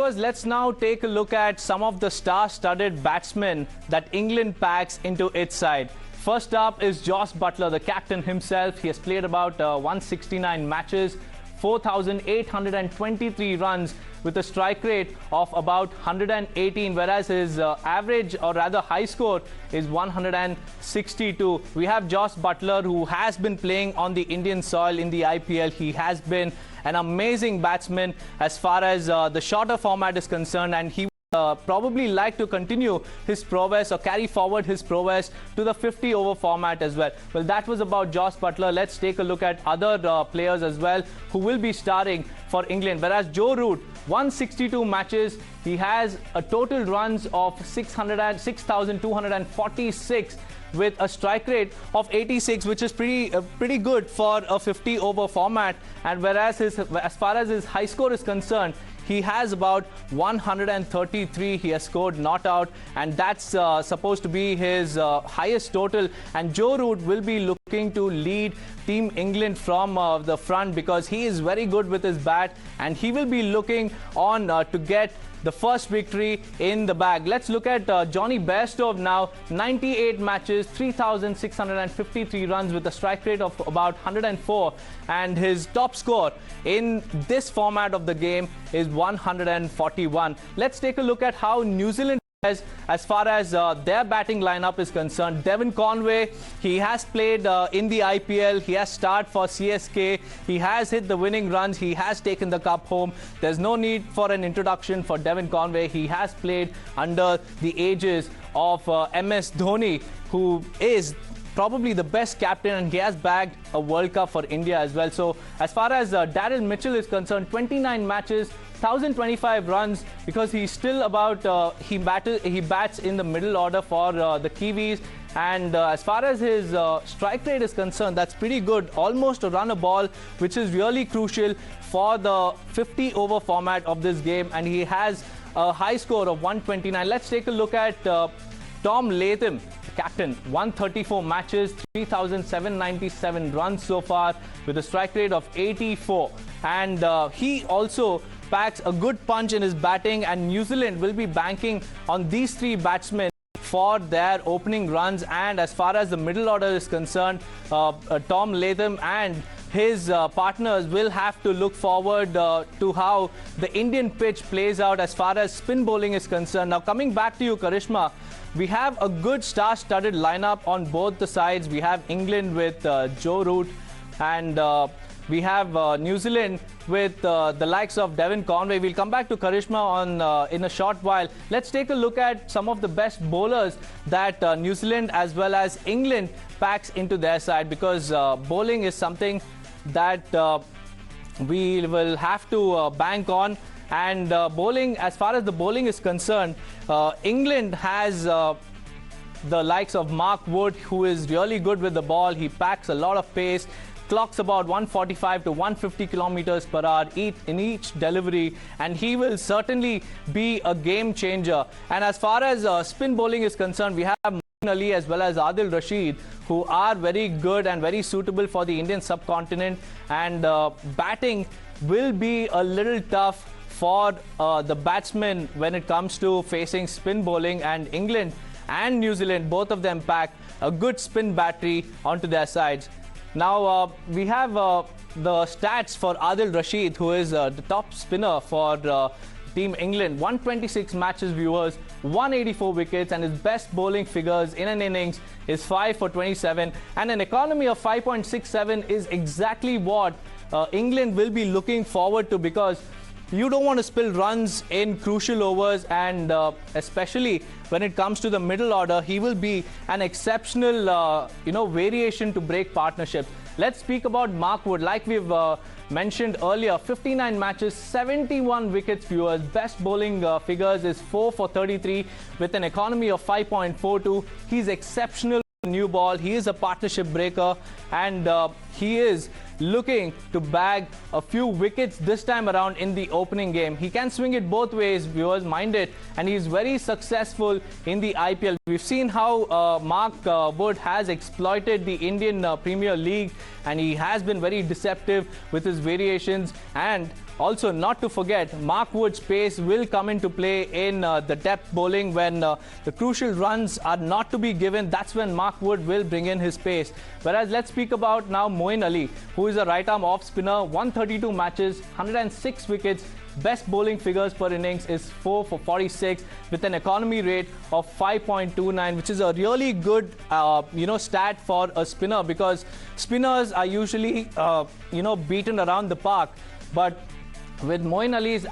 Let's now take a look at some of the star-studded batsmen that England packs into its side. First up is Jos Buttler, the captain himself. He has played about 169 matches, 4,823 runs with a strike rate of about 118, whereas his average or rather high score is 162. We have Jos Buttler, who has been playing on the Indian soil in the IPL. He has been an amazing batsman as far as the shorter format is concerned, and he probably like to continue his prowess or carry forward his prowess to the 50-over format as well. Well, that was about Jos Buttler. Let's take a look at other players as well who will be starting for England. Whereas Joe Root, 162 matches, he has a total runs of 6,246 with a strike rate of 86, which is pretty good for a 50-over format. And whereas as far as his high score is concerned, he has about 133. He has scored not out, and that's supposed to be his highest total. And Joe Root will be looking to lead Team England from the front because he is very good with his bat, and he will be looking on to get the first victory in the bag. Let's look at Johnny Bairstow now. 98 matches, 3,653 runs with a strike rate of about 104, and his top score in this format of the game is 141. Let's take a look at how New Zealand as far as their batting lineup is concerned. Devon Conway, he has played in the IPL. He has starred for CSK. He has hit the winning runs. He has taken the cup home. There's no need for an introduction for Devon Conway. He has played under the aegis of MS Dhoni, who is probably the best captain, and he has bagged a World Cup for India as well. So as far as Daryl Mitchell is concerned, 29 matches, 1,025 runs, because he's still about he bats in the middle order for the Kiwis. And as far as his strike rate is concerned, that's pretty good, almost a run a ball, which is really crucial for the 50-over format of this game. And he has a high score of 129. Let's take a look at Tom Latham, captain. 134 matches, 3,797 runs so far with a strike rate of 84. And he also packs a good punch in his batting, and New Zealand will be banking on these three batsmen for their opening runs. And as far as the middle order is concerned, Tom Latham and his partners will have to look forward to how the Indian pitch plays out as far as spin bowling is concerned. Now, coming back to you, Karishma, we have a good star-studded lineup on both the sides. We have England with Joe Root, and we have New Zealand with the likes of Devon Conway. We'll come back to Karishma on in a short while. Let's take a look at some of the best bowlers that New Zealand as well as England packs into their side, because bowling is something that we will have to bank on. And bowling, as far as the bowling is concerned, England has the likes of Mark Wood, who is really good with the ball. He packs a lot of pace, clocks about 145 to 150 kilometers per hour in each delivery, and he will certainly be a game changer. And as far as spin bowling is concerned, we have Ali as well as Adil Rashid, who are very good and very suitable for the Indian subcontinent. And batting will be a little tough for the batsmen when it comes to facing spin bowling, and England and New Zealand, both of them pack a good spin battery onto their sides. Now, we have the stats for Adil Rashid, who is the top spinner for Team England. 126 matches, viewers, 184 wickets, and his best bowling figures in an innings is 5 for 27. And an economy of 5.67 is exactly what England will be looking forward to, because you don't want to spill runs in crucial overs, and especially when it comes to the middle order, he will be an exceptional, variation to break partnerships. Let's speak about Mark Wood. Like we've mentioned earlier, 59 matches, 71 wickets, viewers. Best bowling figures is 4 for 33 with an economy of 5.42. He's exceptional new ball. He is a partnership breaker, and he is looking to bag a few wickets this time around in the opening game. He can swing it both ways, viewers, mind it, and he's very successful in the IPL. We've seen how Mark Wood has exploited the Indian Premier League, and he has been very deceptive with his variations. And Also, not to forget, Mark Wood's pace will come into play in the depth bowling when the crucial runs are not to be given. That's when Mark Wood will bring in his pace. Whereas let's speak about now Moeen Ali, who is a right-arm off-spinner, 132 matches, 106 wickets. Best bowling figures per innings is 4 for 46 with an economy rate of 5.29, which is a really good, stat for a spinner, because spinners are usually, beaten around the park. But with Moeen Ali's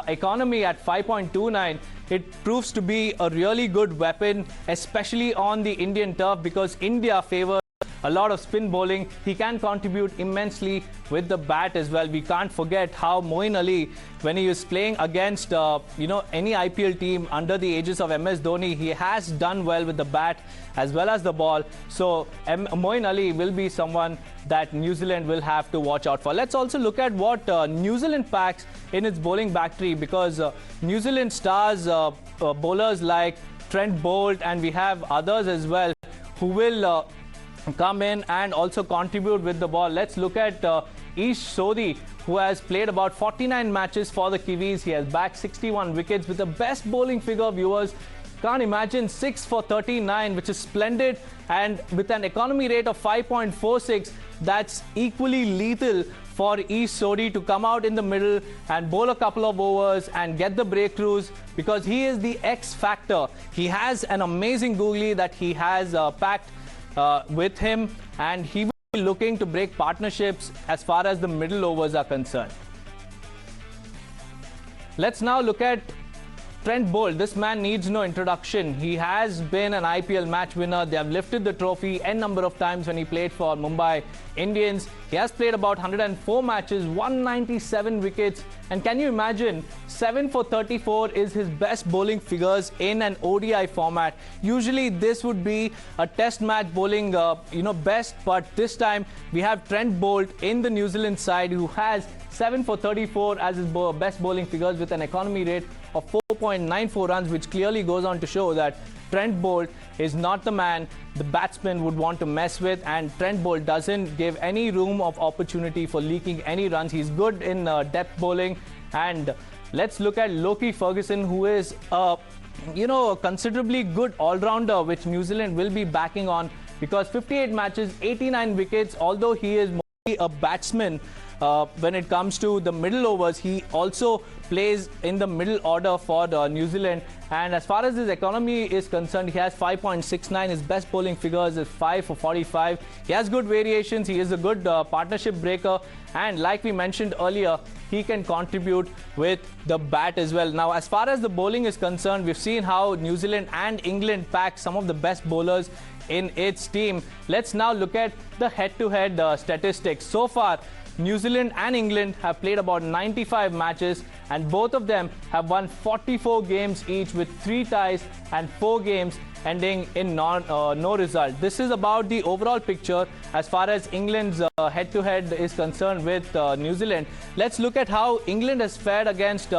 economy at 5.29, it proves to be a really good weapon, especially on the Indian turf, because India favors a lot of spin bowling. He can contribute immensely with the bat as well. We can't forget how Moeen Ali, when he is playing against any IPL team under the aegis of MS Dhoni, he has done well with the bat as well as the ball. So Moeen Ali will be someone that New Zealand will have to watch out for. Let's also look at what New Zealand packs in its bowling battery, because New Zealand stars bowlers like Trent Bolt, and we have others as well who will come in and also contribute with the ball. Let's look at Ish Sodhi, who has played about 49 matches for the Kiwis. He has bagged 61 wickets with the best bowling figure, viewers. Can't imagine, 6 for 39, which is splendid, and with an economy rate of 5.46, that's equally lethal for Ish Sodhi to come out in the middle and bowl a couple of overs and get the breakthroughs, because he is the X factor. He has an amazing googly that he has packed with him, and he will be looking to break partnerships as far as the middle overs are concerned. Let's now look at Trent Bolt. This man needs no introduction. He has been an IPL match winner. They have lifted the trophy n number of times when he played for Mumbai Indians. He has played about 104 matches, 197 wickets. And can you imagine, 7 for 34 is his best bowling figures in an ODI format. Usually this would be a test match bowling, best. But this time we have Trent Bolt in the New Zealand side, who has 7 for 34 as his best bowling figures with an economy rate of 4.94 runs, which clearly goes on to show that Trent Bolt is not the man the batsman would want to mess with, and Trent Bolt doesn't give any room of opportunity for leaking any runs. He's good in depth bowling. And let's look at Lockie Ferguson, who is a considerably good all-rounder, which New Zealand will be backing on, because 58 matches, 89 wickets. Although he is mostly a batsman, when it comes to the middle overs, he also plays in the middle order for New Zealand. And as far as his economy is concerned, he has 5.69. His best bowling figures is 5 for 45. He has good variations. He is a good partnership breaker. And like we mentioned earlier, he can contribute with the bat as well. Now, as far as the bowling is concerned, we've seen how New Zealand and England pack some of the best bowlers in its team. Let's now look at the head-to-head statistics. So far, New Zealand and England have played about 95 matches, and both of them have won 44 games each, with 3 ties and 4 games ending in no result. This is about the overall picture as far as England's head-to-head is concerned with New Zealand. Let's look at how England has fared against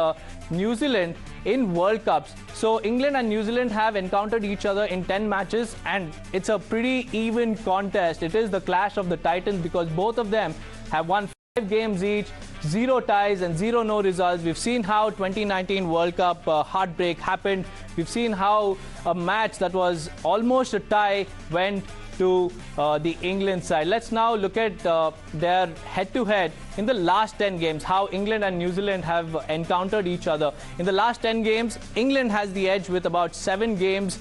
New Zealand in World Cups. So England and New Zealand have encountered each other in 10 matches, and it's a pretty even contest. It is the clash of the titans, because both of them have won 5 games each, 0 ties and 0 no results. We've seen how 2019 World Cup heartbreak happened. We've seen how a match that was almost a tie went to the England side. Let's now look at their head-to-head in the last 10 games, how England and New Zealand have encountered each other. In the last 10 games, England has the edge with about 7 games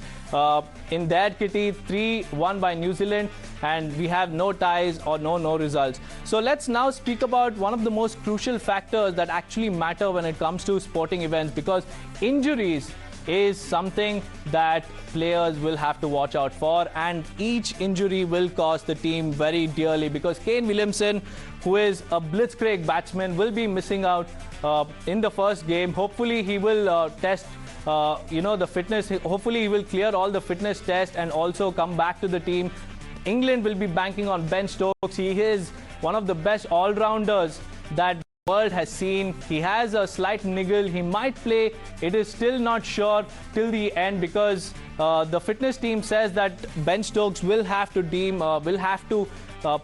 in their kitty, 3 won by New Zealand, and we have no ties or no results. So let's now speak about one of the most crucial factors that actually matter when it comes to sporting events, because injuries is something that players will have to watch out for, and each injury will cost the team very dearly, because Kane Williamson, who is a blitzkrieg batsman, will be missing out in the first game. Hopefully he will test the fitness. Hopefully he will clear all the fitness tests and also come back to the team. England will be banking on Ben Stokes. He is one of the best all-rounders that the world has seen. He has a slight niggle. He might play. It is still not sure till the end, because the fitness team says that Ben Stokes will have to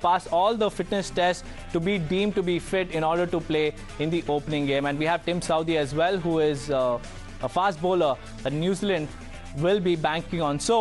pass all the fitness tests to be deemed to be fit in order to play in the opening game. And we have Tim Southee as well, who is a fast bowler that New Zealand will be banking on. So